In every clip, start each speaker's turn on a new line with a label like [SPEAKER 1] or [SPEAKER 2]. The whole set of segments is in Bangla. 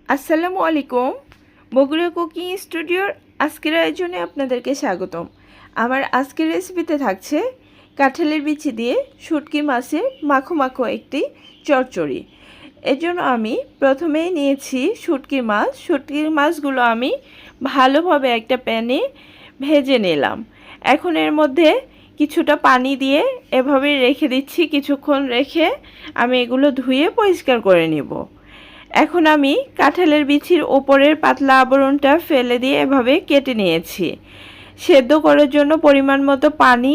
[SPEAKER 1] আসসালামু আলাইকুম। বগুড়া কুকিং স্টুডিওর আজকের আয়োজনে আপনাদেরকে স্বাগতম। আমার আজকের রেসিপিতে থাকছে কাঁঠালের বিচি দিয়ে শুটকি মাছের মাখো মাখো একটি চচ্চড়ি। এর জন্য আমি প্রথমেই নিয়েছি শুটকির মাছগুলো আমি ভালোভাবে একটা প্যানে ভেজে নিলাম। এখন এর মধ্যে কিছুটা পানি দিয়ে এভাবে রেখে দিচ্ছি। কিছুক্ষণ রেখে আমি এগুলো ধুয়ে পরিষ্কার করে নিব। এখন আমি কাঁঠালের বিচির ওপরের পাতলা আবরণটা ফেলে দিয়ে এভাবে কেটে নিয়েছি। সেদ্ধ করার জন্য পরিমাণ মতো পানি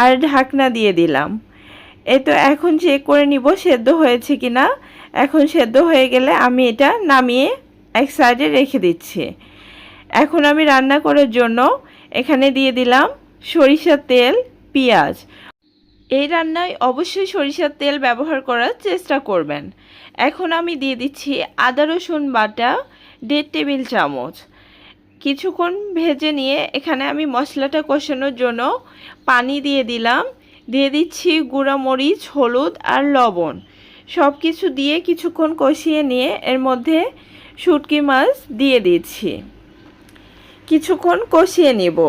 [SPEAKER 1] আর ঢাকনা দিয়ে দিলাম। এই তো এখন চেক করে নিব সেদ্ধ হয়েছে কিনা। এখন সেদ্ধ হয়ে গেলে আমি এটা নামিয়ে এক সাইডে রেখে দিচ্ছি। এখন আমি রান্না করার জন্য এখানে দিয়ে দিলাম সরিষার তেল, পেঁয়াজ। এই রান্নায় অবশ্যই সরিষার তেল ব্যবহার করার চেষ্টা করবেন। এখন আমি দিয়ে দিচ্ছি আদা রসুন বাটা 1.5 টেবিল চামচ। কিছুক্ষণ ভেজে নিয়ে এখানে আমি মশলাটা কষানোর জন্য পানি দিয়ে দিলাম। দিয়ে দিচ্ছি গুঁড়া মরিচ, হলুদ আর লবণ। সব কিছু দিয়ে কিছুক্ষণ কষিয়ে নিয়ে এর মধ্যে শুটকি মাছ দিয়ে দিচ্ছি। কিছুক্ষণ কষিয়ে নেব।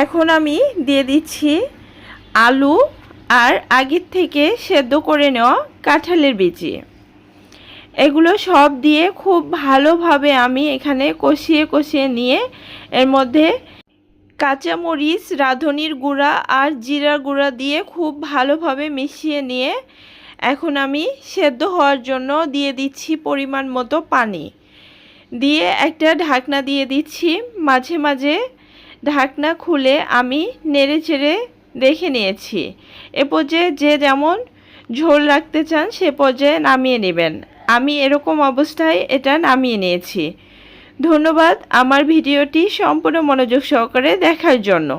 [SPEAKER 1] এখন আমি দিয়ে দিচ্ছি আলু আর আগের থেকে সেদ্ধ করে নেওয়া কাঁঠালের বিচি। এগুলো সব দিয়ে খুব ভালোভাবে আমি এখানে কষিয়ে নিয়ে এর মধ্যে কাঁচামরিচ, রাঁধুনির গুঁড়া আর জিরার গুঁড়া দিয়ে খুব ভালোভাবে মিশিয়ে নিয়ে এখন আমি সেদ্ধ হওয়ার জন্য দিয়ে দিচ্ছি পরিমাণ মতো পানি। দিয়ে একটা ঢাকনা দিয়ে দিচ্ছি। মাঝে মাঝে ঢাকনা খুলে আমি নেড়েচেড়ে দেখে নিয়েছি। এ পর্যায়ে যে যেমন ঝোল রাখতে চান সে পর্যায়ে নামিয়ে নেবেন। আমি এরকম অবস্থায় এটা নামিয়ে নিয়েছি। ধন্যবাদ আমার ভিডিওটি সম্পূর্ণ মনোযোগ সহকারে দেখার জন্য।